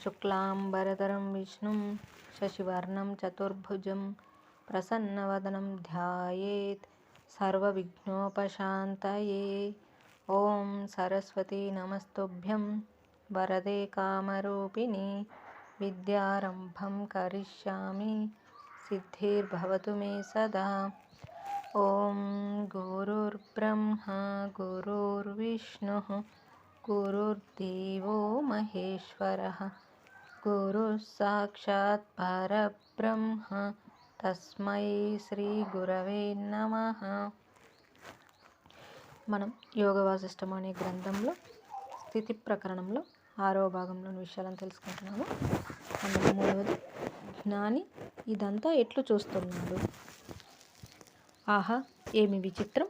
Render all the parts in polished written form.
शुक्लांबरधरं विष्णुं शशिवर्णं चतुर्भुजं प्रसन्नवदनं ध्यायेत् सर्वविघ्नोपशान्तये। ॐ सरस्वती नमस्तुभ्यं वरदे कामरूपिणि विद्यारम्भं करिष्यामि सिद्धिर्भवतु मे सदा। ॐ गुरुर्ब्रह्मा गुरुर्विष्णुः गुरुर्देवो महेश्वरः गुरुः साक्षात् परब्रह्म तस्मै శ్రీ గురవే నమః. మనం యోగ వాసిష్టం అనే గ్రంథంలో స్థితి ప్రకరణంలో 6వ భాగంలోని విషయాలను తెలుసుకుంటున్నాము. అందులో 3వది జ్ఞాని ఇదంతా ఎట్లు చూస్తున్నాడు. ఆహా, ఏమి విచిత్రం!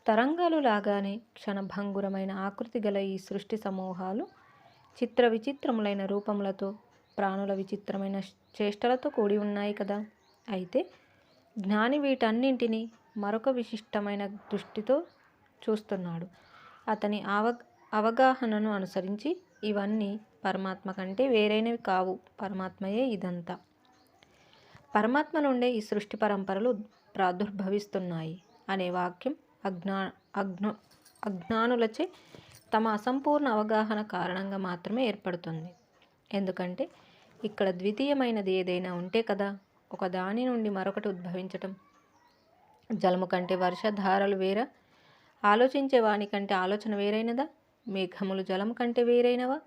తరంగాలు లాగానే క్షణభంగురమైన ఆకృతి గల ఈ సృష్టి సమూహాలు చిత్ర విచిత్రములైన రూపములతో, ప్రాణుల విచిత్రమైన చేష్టలతో కూడి ఉన్నాయి కదా. అయితే జ్ఞాని వీటన్నింటినీ మరొక విశిష్టమైన దృష్టితో చూస్తున్నాడు. అతని అవగాహనను అనుసరించి ఇవన్నీ పరమాత్మ కంటే వేరైనవి కావు, పరమాత్మయే ఇదంతా. పరమాత్మ నుండే ఈ సృష్టి పరంపరలు ప్రాదుర్భవిస్తున్నాయి అనే వాక్యం అజ్ఞానులచే తమ అసంపూర్ణ అవగాహన కారణంగా మాత్రమే ఏర్పడుతుంది. ఎందుకంటే ఇక్కడ ద్వితీయమైనది ఏదైనా ఉంటే కదా ఒక దాని నుండి మరొకటి ఉద్భవించటం. జలము కంటే వర్షధారలు వేరా? ఆలోచించే వాని కంటే ఆలోచన వేరైనదా? మేఘములు జలము కంటే వేరైనవా?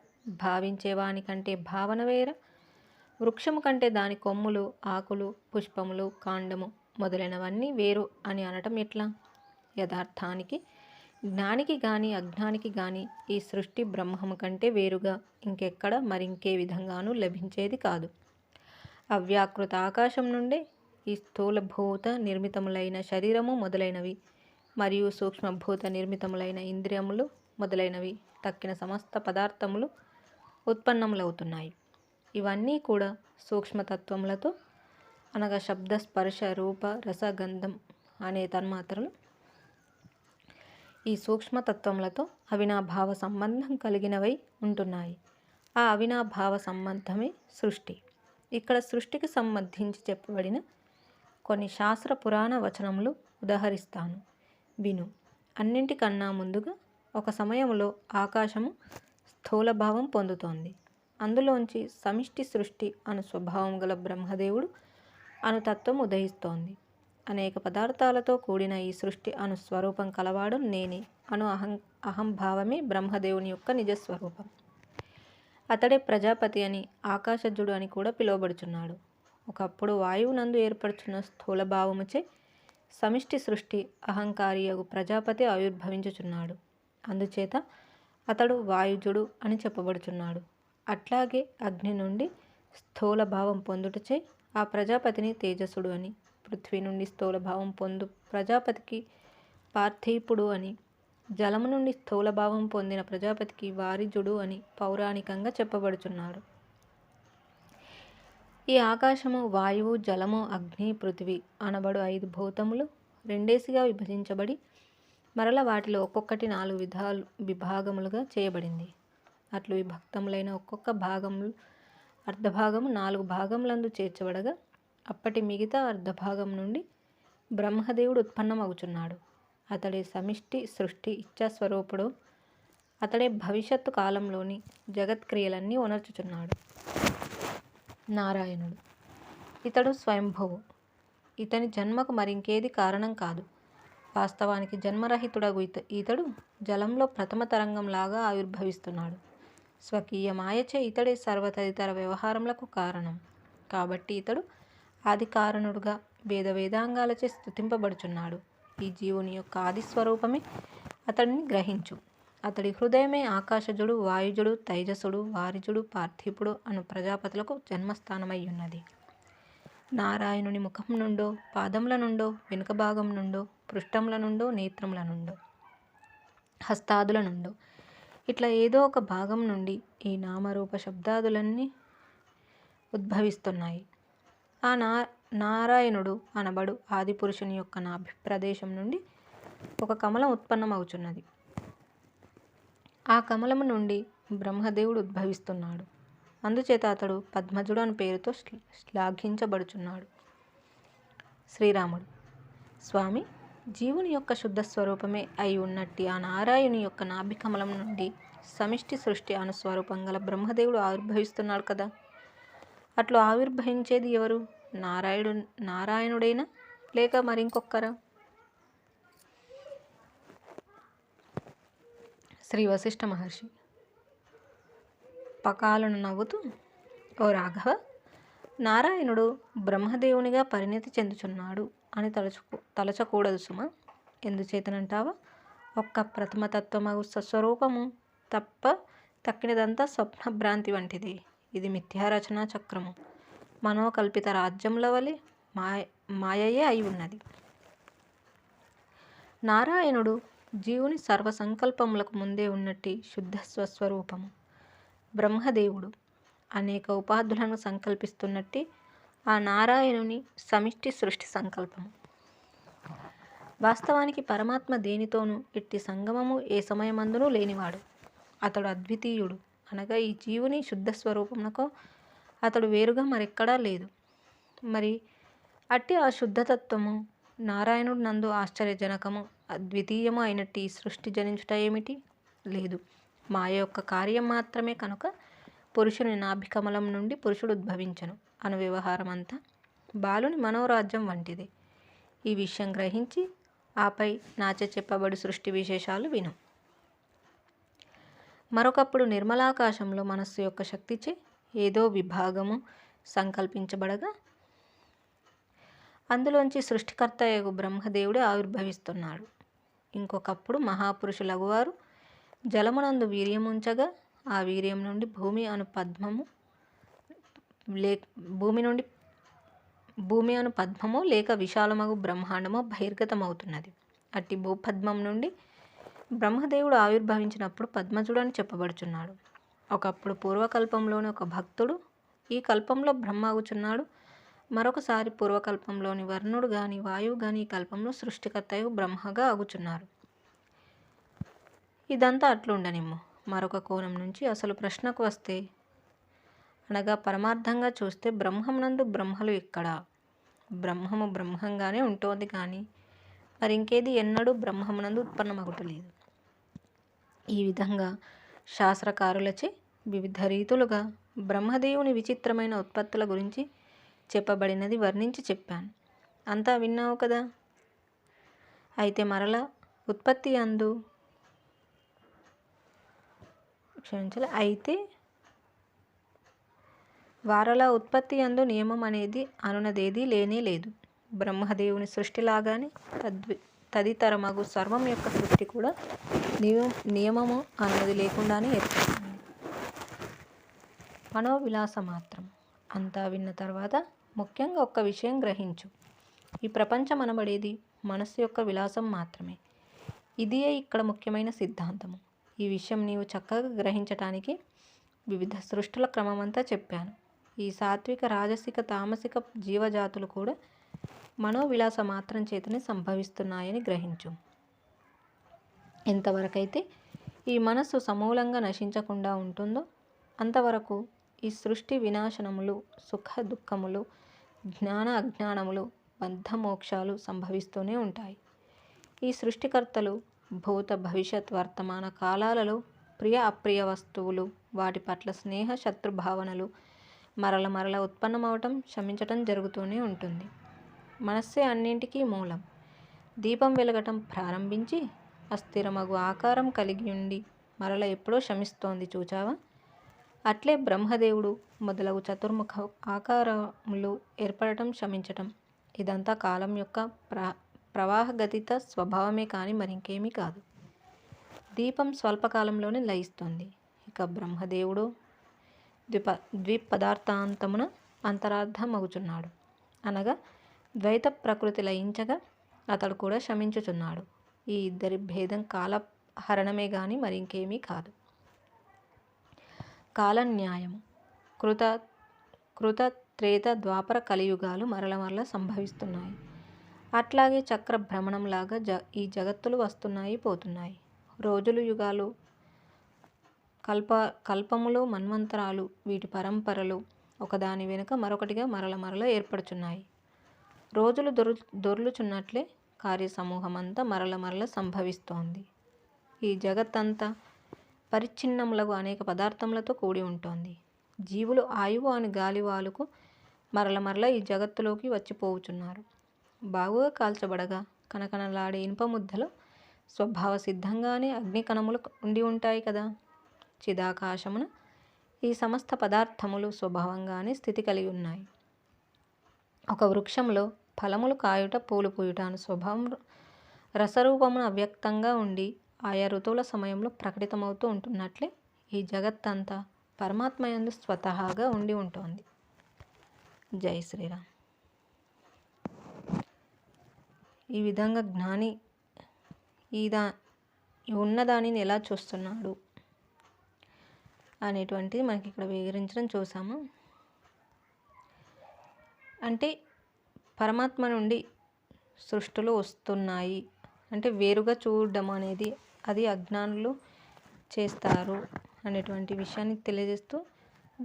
భావించే వాని కంటే భావన వేరా? వృక్షము కంటే దాని కొమ్ములు, ఆకులు, పుష్పములు, కాండము మొదలైనవన్నీ వేరు అని అనటం ఎట్లా? యథార్థానికి జ్ఞానికి గాని అజ్ఞానికి గాని ఈ సృష్టి బ్రహ్మము కంటే వేరుగా ఇంకెక్కడ మరింకే విధంగానూ లభించేది కాదు. అవ్యాకృత ఆకాశం నుండే ఈ స్థూలభూత నిర్మితములైన శరీరము మొదలైనవి మరియు సూక్ష్మభూత నిర్మితములైన ఇంద్రియములు మొదలైనవి తక్కిన సమస్త పదార్థములు ఉత్పన్నములవుతున్నాయి. ఇవన్నీ కూడా సూక్ష్మతత్వములతో అనగా శబ్ద, స్పర్శ, రూప, రస, గంధం అనే తన్మాత్రలు ఈ సూక్ష్మతత్వములతో అవినాభావ సంబంధం కలిగినవై ఉంటున్నాయి. ఆ అవినాభావ సంబంధమే సృష్టి. ఇక్కడ సృష్టికి సంబంధించి చెప్పబడిన కొన్ని శాస్త్ర పురాణ వచనములు ఉదహరిస్తాను, విను. అన్నింటికన్నా ముందుగా ఒక సమయంలో ఆకాశము స్థూలభావం పొందుతోంది. అందులోంచి సమిష్టి సృష్టి అను స్వభావం గల బ్రహ్మదేవుడు అను తత్వం ఉదయిస్తోంది. అనేక పదార్థాలతో కూడిన ఈ సృష్టి అను స్వరూపం కలవాడు నేనే అను అహంభావమే బ్రహ్మదేవుని యొక్క నిజస్వరూపం. అతడే ప్రజాపతి అని, ఆకాశజుడు అని కూడా పిలువబడుచున్నాడు. ఒకప్పుడు వాయువునందు ఏర్పడుచున్న స్థూలభావముచే సమిష్టి సృష్టి అహంకారియగు ప్రజాపతి ఆవిర్భవించుచున్నాడు. అందుచేత అతడు వాయుజుడు అని చెప్పబడుచున్నాడు. అట్లాగే అగ్ని నుండి స్థూలభావం పొందుటచే ఆ ప్రజాపతిని తేజస్సుడు అని, పృథ్వీ నుండి స్థూలభావం పొందు ప్రజాపతికి పార్థిపుడు అని, జలము నుండి స్థూలభావం పొందిన ప్రజాపతికి వారిజుడు అని పౌరాణికంగా చెప్పబడుచున్నాడు. ఈ ఆకాశము, వాయువు, జలము, అగ్ని, పృథివీ అనబడు 5 భూతములు రెండేసిగా విభజించబడి మరల వాటిలో ఒక్కొక్కటి 4 విభాగములుగా చేయబడింది. అట్లు విభక్తములైన ఒక్కొక్క భాగములు అర్ధభాగము 4 భాగములందు చేర్చబడగా అప్పటి మిగతా అర్ధభాగం నుండి బ్రహ్మదేవుడు ఉత్పన్నమగుచున్నాడు. అతడే సమిష్టి సృష్టి ఇచ్ఛాస్వరూపుడు. అతడే భవిష్యత్తు కాలంలోని జగత్క్రియలన్నీ ఉనర్చుచున్నాడు. నారాయణుడు ఇతడు స్వయంభువు. ఇతని జన్మకు మరింకేది కారణం కాదు. వాస్తవానికి జన్మరహితుడగు ఇతడు జలంలో ప్రథమ తరంగంలాగా ఆవిర్భవిస్తున్నాడు. స్వకీయ మాయచే ఇతడే సర్వ తదితర వ్యవహారములకు కారణం. కాబట్టి ఇతడు ఆది కారణుడుగా వేదాంగాలచే స్తుతింపబడుచున్నాడు. ఈ జీవుని యొక్క ఆదిస్వరూపమే అతడిని గ్రహించు. అతడి హృదయమే ఆకాశజుడు, వాయుజుడు, తైజసుడు, వారిజుడు, పార్థిపుడు అను ప్రజాపతులకు జన్మస్థానమయ్యున్నది. నారాయణుని ముఖం నుండో, పాదముల నుండో, వెనుక భాగం నుండో, పృష్ఠముల నుండో, నేత్రముల నుండో, హస్తాదుల నుండో ఇట్లా ఏదో ఒక భాగం నుండి ఈ నామరూప శబ్దాదులన్నీ ఉద్భవిస్తున్నాయి. ఆ నారాయణుడు అనబడు ఆదిపురుషుని యొక్క నాభి ప్రదేశం నుండి ఒక కమలం ఉత్పన్నమవుచున్నది. ఆ కమలము నుండి బ్రహ్మదేవుడు ఉద్భవిస్తున్నాడు. అందుచేత అతడు పద్మజుడు అని పేరుతో శ్లాఘించబడుచున్నాడు. శ్రీరాముడు: స్వామి, జీవుని యొక్క శుద్ధ స్వరూపమే అయి ఉన్నట్టి ఆ నారాయణుని యొక్క నాభికమలం నుండి సమిష్టి సృష్టి అనుస్వరూపం గల బ్రహ్మదేవుడు ఆవిర్భవిస్తున్నాడు కదా. అట్లు ఆవిర్భవించేది ఎవరు? నారాయణుడైనా లేక మరింకొక్కరా? శ్రీ వశిష్ఠ మహర్షి పకాలను నవ్వుతూ: ఓ రాఘవ, నారాయణుడు బ్రహ్మదేవునిగా పరిణతి చెందుచున్నాడు అని తలచకూడదు సుమ. ఎందుచేతనంటావా? ఒక్క ప్రథమతత్వమగు స్వస్వరూపము తప్ప తక్కినదంతా స్వప్నభ్రాంతి వంటిది. ఇది మిథ్యారచనా చక్రము, మనోకల్పిత రాజ్యముల వలె మాయయే అయి ఉన్నది. నారాయణుడు జీవుని సర్వసంకల్పములకు ముందే ఉన్నట్టి శుద్ధ స్వస్వరూపము. బ్రహ్మదేవుడు అనేక ఉపాధులను సంకల్పిస్తున్నట్టి ఆ నారాయణుని సమిష్టి సృష్టి సంకల్పము. వాస్తవానికి పరమాత్మ దేనితోనూ ఎట్టి సంగమము ఏ సమయమందునూ లేనివాడు. అతడు అద్వితీయుడు అనగా ఈ జీవుని శుద్ధ స్వరూపమునకు అతడు వేరుగా మరెక్కడా లేదు. మరి అట్టి ఆ శుద్ధతత్వము నారాయణుడు నందు ఆశ్చర్యజనకము అద్వితీయము అయినట్టి ఈ సృష్టి జనించుట ఏమిటి? లేదు, మాయ యొక్క కార్యం మాత్రమే. కనుక పురుషుని నాభికమలం నుండి పురుషుడు ఉద్భవించను అను వ్యవహారమంతా బాలుని మనోరాజ్యం వంటిది. ఈ విషయం గ్రహించి ఆపై నాచే చెప్పబడి సృష్టి విశేషాలు విను. మరొకప్పుడు నిర్మలాకాశంలో మనస్సు యొక్క శక్తిచే ఏదో విభాగము సంకల్పించబడగా అందులోంచి సృష్టికర్తయగు బ్రహ్మదేవుడే ఆవిర్భవిస్తున్నాడు. ఇంకొకప్పుడు మహాపురుషులగువారు జలమునందు వీర్యముంచగా ఆ వీర్యం నుండి భూమి అను పద్మము లేక విశాలమగు బ్రహ్మాండము బహిర్గతమవుతున్నది. అట్టి భూపద్మం నుండి బ్రహ్మదేవుడు ఆవిర్భవించినప్పుడు పద్మజుడు అని చెప్పబడుచున్నాడు. ఒకప్పుడు పూర్వకల్పంలోని ఒక భక్తుడు ఈ కల్పంలో బ్రహ్మ అగుచున్నాడు. మరొకసారి పూర్వకల్పంలోని వర్ణుడు గాని వాయువు గాని ఈ కల్పంలో సృష్టికర్తయు బ్రహ్మగా అగుచున్నారు. ఇదంతా అట్లుండనిమ్ము. మరొక కోణం నుంచి అసలు ప్రశ్నకు వస్తే, అనగా పరమార్థంగా చూస్తే బ్రహ్మమునందు బ్రహ్మలు ఎక్కడా? బ్రహ్మము బ్రహ్మంగానే ఉంటోంది కానీ మరింకేది ఎన్నడూ బ్రహ్మమునందు ఉత్పన్నమగుటలేదు. ఈ విధంగా శాస్త్రకారులచే వివిధ రీతులుగా బ్రహ్మదేవుని విచిత్రమైన ఉత్పత్తుల గురించి చెప్పబడినది వర్ణించి చెప్పాను. అంతా విన్నావు కదా. అయితే మరలా ఉత్పత్తి అందు నియమం అనేది అనునదేదీ లేనే లేదు. బ్రహ్మదేవుని సృష్టిలాగానే తదితరమగు సర్వం యొక్క సృష్టి కూడా నియమము అన్నది లేకుండానే ఏర్పడుతుంది. మనోవిలాస మాత్రం. అంతా విన్న తర్వాత ముఖ్యంగా ఒక్క విషయం గ్రహించు. ఈ ప్రపంచం అనబడేది మనస్సు యొక్క విలాసం మాత్రమే. ఇదియే ఇక్కడ ముఖ్యమైన సిద్ధాంతము. ఈ విషయం నీవు చక్కగా గ్రహించటానికి వివిధ సృష్టుల క్రమమంతా చెప్పాను. ఈ సాత్విక, రాజసిక, తామసిక జీవజాతులు కూడా మనోవిలాస మాత్రం చేతనే సంభవిస్తున్నాయని గ్రహించు. ఎంతవరకైతే ఈ మనస్సు సమూలంగా నశించకుండా ఉంటుందో అంతవరకు ఈ సృష్టి వినాశనములు, సుఖ దుఃఖములు, జ్ఞాన అజ్ఞానములు, బంధమోక్షాలు సంభవిస్తూనే ఉంటాయి. ఈ సృష్టికర్తలు భూత, భవిష్యత్, వర్తమాన కాలాలలో ప్రియ అప్రియ వస్తువులు, వాటి పట్ల స్నేహ శత్రుభావనలు మరల ఉత్పన్నమవటం, శమించటం జరుగుతూనే ఉంటుంది. మనస్సే అన్నింటికీ మూలం. దీపం వెలగటం ప్రారంభించి అస్థిరమగు ఆకారం కలిగి ఉండి మరల ఎప్పుడో శమిస్తోంది చూచావా? అట్లే బ్రహ్మదేవుడు మొదలగు చతుర్ముఖ ఆకారములు ఏర్పడటం, శమించటం ఇదంతా కాలం యొక్క ప్రవాహగతిత స్వభావమే కానీ మరింకేమీ కాదు. దీపం స్వల్పకాలంలోనే లయిస్తుంది. ఇక బ్రహ్మదేవుడు ద్విపదార్థాంతమున అంతరార్థమగుచున్నాడు. అనగా ద్వైత ప్రకృతి లయించగా అతడు కూడా శమించుచున్నాడు. ఈ ఇద్దరి భేదం కాలహరణమే గాని మరింకేమీ కాదు. కాలన్యాయము. కృత త్రేత ద్వాపర కలియుగాలు మరల సంభవిస్తున్నాయి. అట్లాగే చక్ర భ్రమణంలాగా ఈ జగత్తులు వస్తున్నాయి, పోతున్నాయి. రోజులు యుగాలు కల్పములు, మన్వంతరాలు, వీటి పరంపరలు ఒకదాని వెనుక మరొకటిగా మరల ఏర్పడుచున్నాయి. రోజులు దొర్లుచున్నట్లే కార్యసమూహమంతా మరల సంభవిస్తోంది. ఈ జగత్తంతా పరిచ్ఛిన్నములకు అనేక పదార్థములతో కూడి ఉంటోంది. జీవులు ఆయువు అని గాలివాలుకు మరల ఈ జగత్తులోకి వచ్చిపోవుచున్నారు. బాగుగా కాల్చబడగా కనకనలాడే ఇనుప ముద్దలో స్వభావ సిద్ధంగానే అగ్నికణములు ఉండి ఉంటాయి కదా. చిదాకాశమున ఈ సమస్త పదార్థములు స్వభావంగానే స్థితి కలిగి ఉన్నాయి. ఒక వృక్షంలో ఫలములు కాయుట, పూలు పూయుట అను స్వభావం రసరూపమున అవ్యక్తంగా ఉండి ఆయా ఋతువుల సమయంలో ప్రకటితమవుతూ ఉంటున్నట్లే ఈ జగత్తంతా పరమాత్మయందు స్వతహాగా ఉండి ఉంటుంది. జై శ్రీరామ్. ఈ విధంగా జ్ఞాని ఉన్నదానిని ఎలా చూస్తున్నాడు అనేటువంటిది మనకి ఇక్కడ వివరించడం చూసాము. అంటే పరమాత్మ నుండి సృష్టిలో వస్తున్నాయి అంటే వేరుగా చూడడం అనేది అది అజ్ఞానులు చేస్తారు అనేటువంటి విషయాన్ని తెలియజేస్తూ,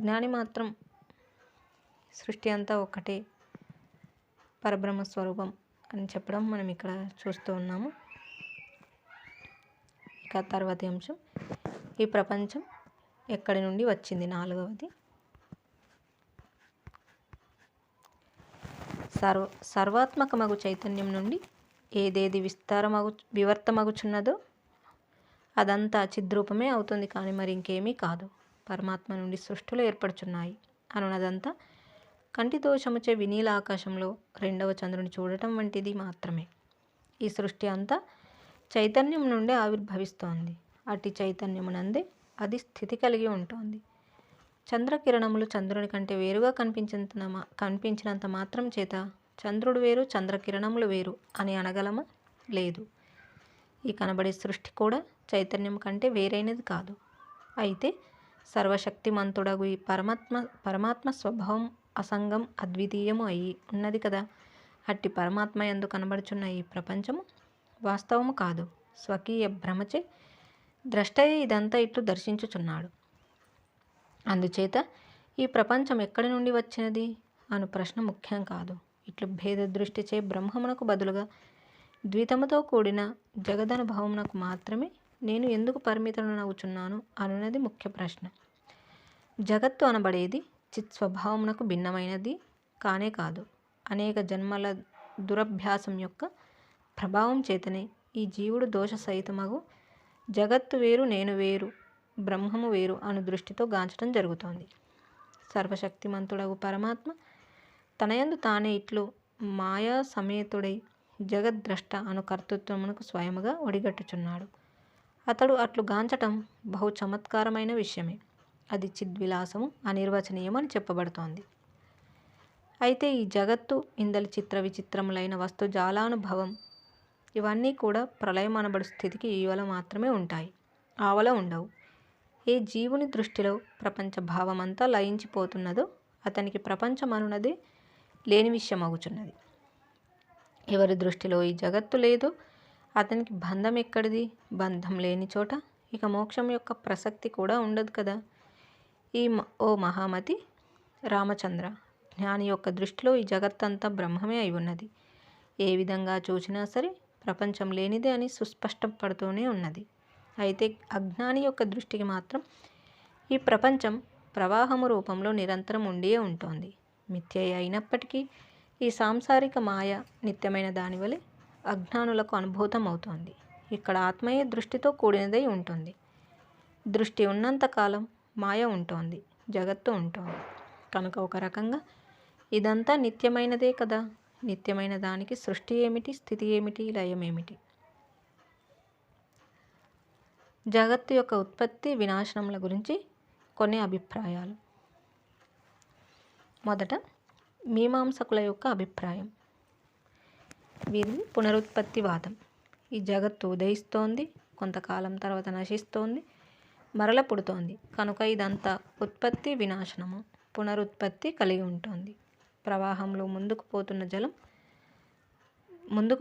జ్ఞాని మాత్రం సృష్టి అంతా ఒక్కటే పరబ్రహ్మ స్వరూపం అని చెప్పడం మనం ఇక్కడ చూస్తూ ఉన్నాము. ఇక తర్వాతి అంశం, ఈ ప్రపంచం ఎక్కడి నుండి వచ్చింది. 4వది, సర్వాత్మకమగు చైతన్యం నుండి ఏదేది వివర్తమగుచున్నదో అదంతా చిద్రూపమే అవుతుంది, కానీ మరి ఇంకేమీ కాదు. పరమాత్మ నుండి సృష్టిలో ఏర్పడుచున్నాయి అనున్నదంతా కంటి దోషముచే వినీల ఆకాశంలో 2వ చంద్రుని చూడటం వంటిది మాత్రమే. ఈ సృష్టి అంతా చైతన్యం నుండే ఆవిర్భవిస్తోంది. అట్టి చైతన్యమునందే అది స్థితి కలిగి ఉంటుంది. చంద్రకిరణములు చంద్రుని కంటే వేరుగా కనిపించినంత మాత్రం చేత చంద్రుడు వేరు, చంద్రకిరణములు వేరు అని అనగలమా? లేదు. ఈ కనబడే సృష్టి కూడా చైతన్యం కంటే వేరైనది కాదు. అయితే సర్వశక్తిమంతుడగు ఈ పరమాత్మ స్వభావం అసంగం, అద్వితీయము అయి ఉన్నది కదా. అట్టి పరమాత్మ యందు కనబడుచున్న ఈ ప్రపంచము వాస్తవము కాదు. స్వకీయ భ్రమచే ద్రష్టయే ఇదంతా ఇట్లు దర్శించుచున్నాడు. అందుచేత ఈ ప్రపంచం ఎక్కడి నుండి వచ్చినది అను ప్రశ్న ముఖ్యం కాదు. ఇట్లు భేద దృష్టిచే బ్రహ్మమునకు బదులుగా ద్వితముతో కూడిన జగదనుభవమునకు మాత్రమే నేను ఎందుకు పరిమితనవుచున్నాను అనున్నది ముఖ్య ప్రశ్న. జగత్తు అనబడేది చిత్స్వభావమునకు భిన్నమైనది కానే కాదు. అనేక జన్మల దురభ్యాసం యొక్క ప్రభావం చేతనే ఈ జీవుడు దోష సహితమగు జగత్తు వేరు, నేను వేరు, బ్రహ్మము వేరు అను దృష్టితో గాంచటం జరుగుతోంది. సర్వశక్తిమంతుడగు పరమాత్మ తనయందు తానే ఇట్లు మాయా సమేతుడై జగద్ద్రష్ట అను కర్తృత్వమునకు స్వయముగా ఒడిగట్టుచున్నాడు. అతడు అట్లు గాంచటం బహు చమత్కారమైన విషయమే. అది చిద్విలాసము, అనిర్వచనీయం అని చెప్పబడుతోంది. అయితే ఈ జగత్తు, ఇందలి చిత్ర విచిత్రములైన వస్తుజాలానుభవం ఇవన్నీ కూడా ప్రళయం అనబడు స్థితికి ఈవల మాత్రమే ఉంటాయి, ఆవల ఉండవు. ఏ జీవుని దృష్టిలో ప్రపంచ భావమంతా లయించిపోతున్నదో అతనికి ప్రపంచమనున్నదే లేని విషయమగుచున్నది. ఎవరి దృష్టిలో ఈ జగత్తు లేదో అతనికి బంధం ఎక్కడిది? బంధం లేని చోట ఇక మోక్షం యొక్క ప్రసక్తి కూడా ఉండదు కదా. ఓ మహామతి రామచంద్ర, జ్ఞాని యొక్క దృష్టిలో ఈ జగత్తంతా బ్రహ్మమే అయి ఉన్నది. ఏ విధంగా చూసినా సరే ప్రపంచం లేనిదే అని సుస్పష్టపడుతూనే ఉన్నది. అయితే అజ్ఞాని యొక్క దృష్టికి మాత్రం ఈ ప్రపంచం ప్రవాహము రూపంలో నిరంతరం ఉండియే ఉంటుంది. మిథ్య అయినప్పటికీ ఈ సాంసారిక మాయ నిత్యమైన దానివలె అజ్ఞానులకు అనుభూతం అవుతోంది. ఇక్కడ ఆత్మయే దృష్టితో కూడినదై ఉంటుంది. దృష్టి ఉన్నంతకాలం మాయ ఉంటుంది, జగత్తు ఉంటుంది. కనుక ఒక రకంగా ఇదంతా నిత్యమైనదే కదా. నిత్యమైన దానికి సృష్టి ఏమిటి, స్థితి ఏమిటి, లయం ఏమిటి? జగత్తు యొక్క ఉత్పత్తి వినాశనముల గురించి కొన్ని అభిప్రాయాలు. మొదట మీమాంసకుల యొక్క అభిప్రాయం. వీరిది పునరుత్పత్తివాదం. ఈ జగత్తు ఉదయిస్తోంది, కొంతకాలం తర్వాత నశిస్తోంది, మరల పుడుతోంది. కనుక ఇదంతా ఉత్పత్తి, వినాశనము, పునరుత్పత్తి కలిగి ఉంటుంది. ప్రవాహంలో ముందుకు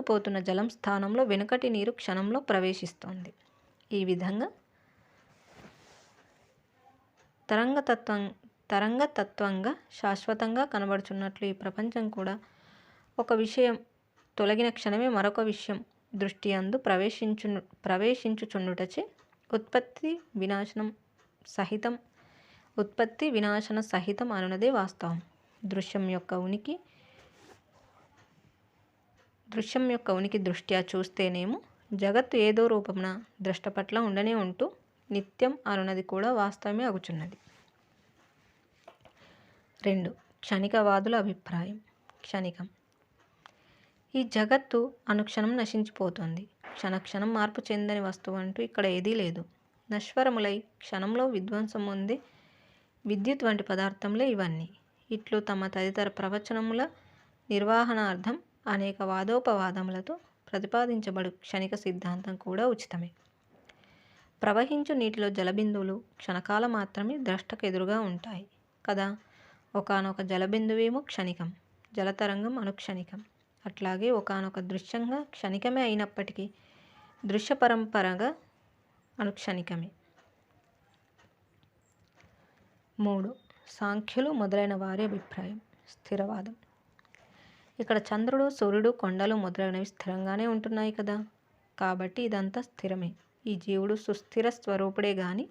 పోతున్న జలం స్థానంలో వెనుకటి నీరు క్షణంలో ప్రవేశిస్తోంది. ఈ విధంగా తరంగతత్వం తరంగతత్వంగా శాశ్వతంగా కనబడుచున్నట్లు ఈ ప్రపంచం కూడా ఒక విషయం తొలగిన క్షణమే మరొక విషయం దృష్టి అందు ప్రవేశించుచుండుటచే ఉత్పత్తి వినాశన సహితం అనునదే వాస్తవం. దృశ్యం యొక్క ఉనికి దృష్ట్యా చూస్తేనేమో జగత్తు ఏదో రూపమున ద్రష్ట పట్ల ఉండనే ఉంటూ నిత్యం అనునది కూడా వాస్తవమే అగుచున్నది. 2. క్షణికవాదుల అభిప్రాయం. క్షణికం. ఈ జగత్తు అనుక్షణం నశించిపోతుంది. క్షణక్షణం మార్పు చెందని వస్తువు అంటూ ఇక్కడ ఏదీ లేదు. నశ్వరములై క్షణంలో విధ్వంసం పొందే విద్యుత్ వంటి పదార్థములే ఇవన్నీ. ఇట్లు తమ తదితర ప్రవచనముల నిర్వహణార్థం అనేక వాదోపవాదములతో ప్రతిపాదించబడు క్షణిక సిద్ధాంతం కూడా ఉచితమే. ప్రవహించు నీటిలో జలబిందువులు క్షణకాల మాత్రమే ద్రష్టకు ఎదురుగా ఉంటాయి కదా. ఒకానొక జలబిందువేమో క్షణికం, జలతరంగం అనుక్షణికం. అట్లాగే ఒకానొక దృశ్యంగా క్షణికమే అయినప్పటికీ దృశ్య పరంపరగా అనుక్షణికమే. 3. సాంఖ్యులు మొదలైన వారి అభిప్రాయం. స్థిరవాదం. ఇక్కడ చంద్రుడు, సూర్యుడు, కొండలు మొదలైనవి స్థిరంగానే ఉంటున్నాయి కదా. కాబట్టి ఇదంతా స్థిరమే. ఈ జీవుడు సుస్థిర స్వరూపుడే గాని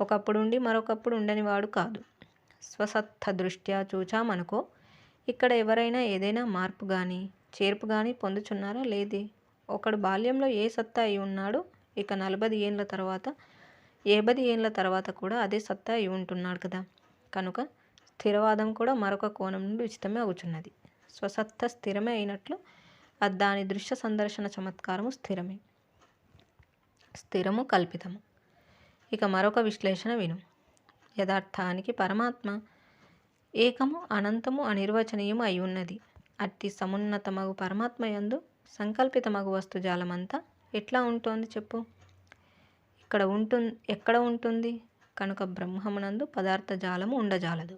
ఒకప్పుడు ఉండి మరొకప్పుడు ఉండనివాడు కాదు. స్వసత్త దృష్ట్యా చూచామనుకో, ఇక్కడ ఎవరైనా ఏదైనా మార్పు కానీ చేర్పు కానీ పొందుచున్నారా? లేదే. ఒకడు బాల్యంలో ఏ సత్తా అయి ఉన్నాడో ఇక 40 ఏండ్ల తర్వాత 50 ఏండ్ల తర్వాత కూడా అదే సత్తా అయి ఉంటున్నాడు కదా. కనుక స్థిరవాదం కూడా మరొక కోణం నుండి ఉచితమే అవుచున్నది. స్వసత్త స్థిరమే అయినట్లు దాని దృశ్య సందర్శన చమత్కారము స్థిరమే. స్థిరము కల్పితము. ఇక మరొక విశ్లేషణ విను. యథార్థానికి పరమాత్మ ఏకము, అనంతము, అనిర్వచనీయము అయి ఉన్నది. అట్టి సమున్నతమగు పరమాత్మ యందు సంకల్పితమగు వస్తుజాలమంతా ఎట్లా ఉంటోంది చెప్పు. ఎక్కడ ఉంటుంది? కనుక బ్రహ్మమునందు పదార్థ జాలము ఉండజాలదు.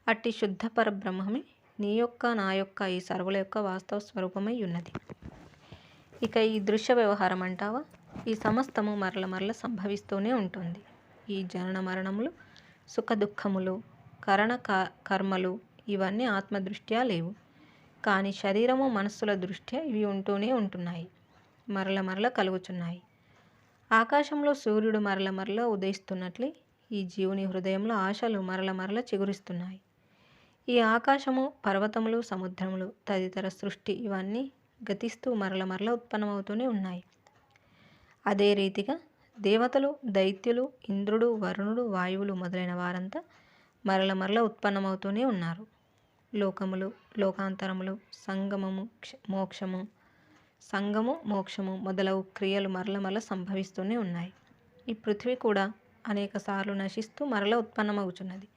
అట్టి శుద్ధ పరబ్రహ్మమే నీ యొక్క, నా యొక్క, ఈ సర్వుల యొక్క వాస్తవ స్వరూపమై ఉన్నది. ఇక ఈ దృశ్య వ్యవహారం అంటావా? ఈ సమస్తము మరల మరల సంభవిస్తూనే ఉంటుంది. ఈ జనన మరణములు, సుఖ దుఃఖములు, కర్మలు ఇవన్నీ ఆత్మదృష్ట్యా లేవు. కానీ శరీరము, మనస్సుల దృష్ట్యా ఇవి ఉంటూనే ఉంటున్నాయి, మరల మరల కలుగుచున్నాయి. ఆకాశంలో సూర్యుడు మరల మరల ఉదయిస్తున్నట్లే ఈ జీవుని హృదయంలో ఆశలు మరల మరల చిగురిస్తున్నాయి. ఈ ఆకాశము, పర్వతములు, సముద్రములు, తదితర సృష్టి ఇవన్నీ గతిస్తూ మరల మరల ఉత్పన్నమవుతూనే ఉన్నాయి. అదే రీతిగా దేవతలు, దైత్యులు, ఇంద్రుడు, వరుణుడు, వాయువులు మొదలైన వారంతా మరల మరల ఉత్పన్నమవుతూనే ఉన్నారు. లోకములు, లోకాంతరములు, సంగము, మోక్షము మొదలగు క్రియలు మరల మరల సంభవిస్తూనే ఉన్నాయి. ఈ పృథ్వీ కూడా అనేక సార్లు నశిస్తూ మరల ఉత్పన్నమవుచున్నది.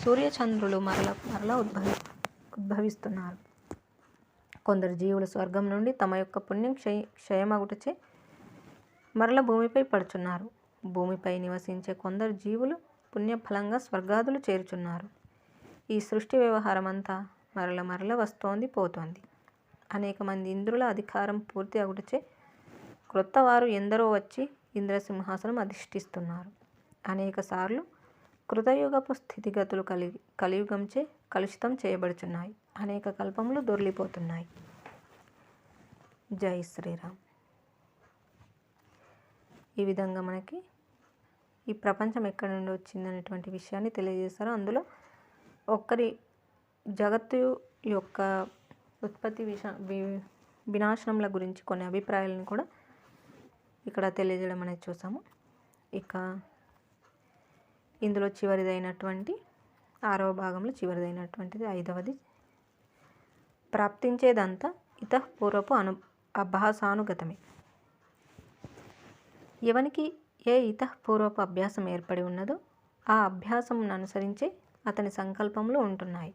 సూర్యచంద్రులు మరల మరల ఉద్భవిస్తున్నారు. కొందరు జీవులు స్వర్గం నుండి తమ యొక్క పుణ్యం క్షయమగుటచే మరల భూమిపై పడుచున్నారు. భూమిపై నివసించే కొందరు జీవులు పుణ్యఫలంగా స్వర్గాదులు చేరుచున్నారు. ఈ సృష్టి వ్యవహారం అంతా మరల మరల వస్తోంది, పోతోంది. అనేక మంది ఇంద్రుల అధికారం పూర్తి అగుటచే క్రొత్త వారు ఎందరో వచ్చి ఇంద్రసింహాసనం అధిష్ఠిస్తున్నారు. అనేక సార్లు కృతయుగపు స్థితిగతులు కలియుగంచే కలుషితం చేయబడుచున్నాయి. అనేక కల్పములు దొర్లిపోతున్నాయి. జై శ్రీరామ్. ఈ విధంగా మనకి ఈ ప్రపంచం ఎక్కడి నుండి వచ్చిందనేటువంటి విషయాన్ని తెలియజేస్తారు. అందులో ఒక్కరి జగత్తు యొక్క ఉత్పత్తి వినాశనముల గురించి కొన్ని అభిప్రాయాలను కూడా ఇక్కడ తెలియజేయడం అనేది చూసాము. ఇక ఇందులో చివరిదైనటువంటి 6వ భాగంలో చివరిదైనటువంటిది 5వది, ప్రాప్తించేదంతా ఇతఃపూర్వపు అభ్యాసానుగతమే. ఎవనికి ఏ ఇతఃపూర్వపు అభ్యాసం ఏర్పడి ఉన్నదో ఆ అభ్యాసమును అనుసరించే అతని సంకల్పములు ఉంటున్నాయి.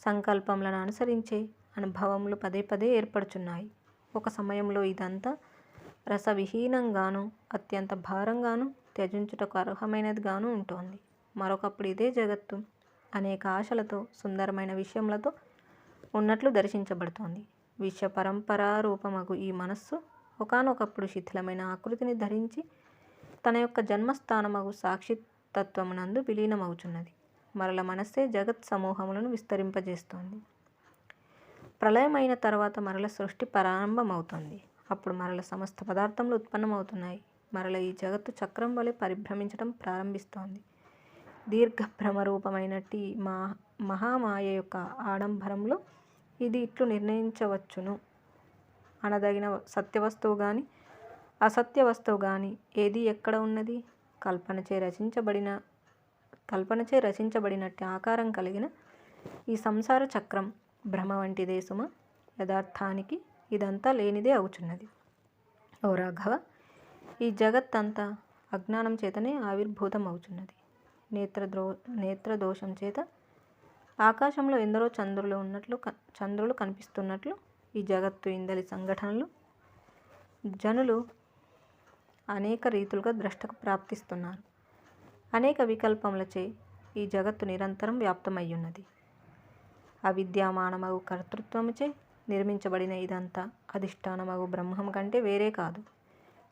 సంకల్పములను అనుసరించే అనుభవములు పదే పదే ఏర్పడుచున్నాయి. ఒక సమయంలో ఇదంతా రసవిహీనంగాను, అత్యంత భారంగాను, త్యజించుటకు అర్హమైనదిగాను ఉంటుంది. మరొకప్పుడు ఇదే జగత్తు అనేక ఆశలతో, సుందరమైన విషయములతో ఉన్నట్లు దర్శించబడుతోంది. విషయ పరంపరా రూపమగు ఈ మనస్సు ఒకానొకప్పుడు శిథిలమైన ఆకృతిని ధరించి తన యొక్క జన్మస్థానమగు తత్వమునందు విలీనమవుచున్నది. మరల మనస్సే జగత్ సమూహములను విస్తరింపజేస్తోంది. ప్రళయమైన తర్వాత మరల సృష్టి ప్రారంభమవుతుంది. అప్పుడు మరల సమస్త పదార్థములు ఉత్పన్నమవుతున్నాయి. మరల ఈ జగత్తు చక్రం వలె పరిభ్రమించడం ప్రారంభిస్తోంది. దీర్ఘ భ్రమరూపమైనట్టి మహామాయ యొక్క ఆడంబరంలో ఇది ఇట్లు నిర్ణయించవచ్చును. అనదగిన సత్యవస్తువు గాని అసత్య వస్తువు గాని ఏది ఎక్కడ ఉన్నది? కల్పనచే రచించబడినట్టి ఆకారం కలిగిన ఈ సంసార చక్రం భ్రమ వంటిదే సుమ. యథార్థానికి ఇదంతా లేనిదే అవుచున్నది. ఓ రాఘవ, ఈ జగత్తంతా అజ్ఞానం చేతనే ఆవిర్భూతం అవుచున్నది. నేత్రదోషం చేత ఆకాశంలో ఎందరో చంద్రులు కనిపిస్తున్నట్లు ఈ జగత్తు ఇందలి సంఘటనలు జనులు అనేక రీతులుగా ద్రష్టకు ప్రాప్తిస్తున్నారు. అనేక వికల్పములచే ఈ జగత్తు నిరంతరం వ్యాప్తమయ్యున్నది. అవిద్యామానమగు కర్తృత్వముచే నిర్మించబడిన ఇదంతా అధిష్టానమగు బ్రహ్మం కంటే వేరే కాదు.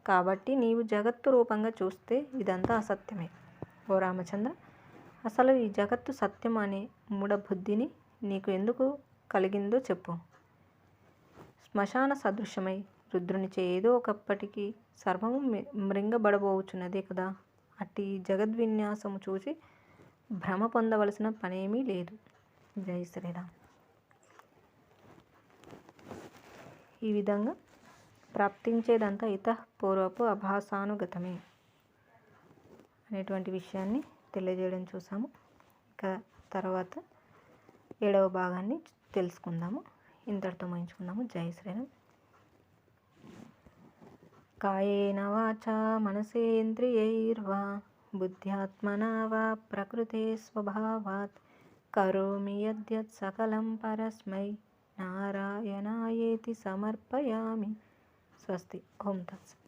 కాబట్టి నీవు జగత్తు రూపంగా చూస్తే ఇదంతా అసత్యమే. ఓ రామచంద్ర, అసలు ఈ జగత్తు సత్యం అనే మూఢబుద్ధిని నీకు ఎందుకు కలిగిందో చెప్పు. శ్మశాన సదృశమై రుద్రునిచే ఏదో ఒకప్పటికి సర్వము మృంగబడబోవుచున్నదే కదా. అట్టి జగద్విన్యాసము చూసి భ్రమ పొందవలసిన పనేమీ లేదు. జై శ్రీరామ్. ఈ విధంగా ప్రాప్తించేదంతా ఇతఃపూర్వపు అభాసానుగతమే అనేటువంటి విషయాన్ని తెలియజేయడం చూసాము. ఇక తర్వాత 7వ భాగాన్ని తెలుసుకుందాము. ఇంతటితో ముగించుకుందాము. జై శ్రీరామ్. కాయేన వాచా మనసేంద్రియైర్వా బుద్ధ్యాత్మనా వా ప్రకృతే స్వభావాత్ కరోమి యద్యత్ సకలం పరస్మై నారాయణాయేతి సమర్పయామి. స్వస్తి. ఓం తత్సత్.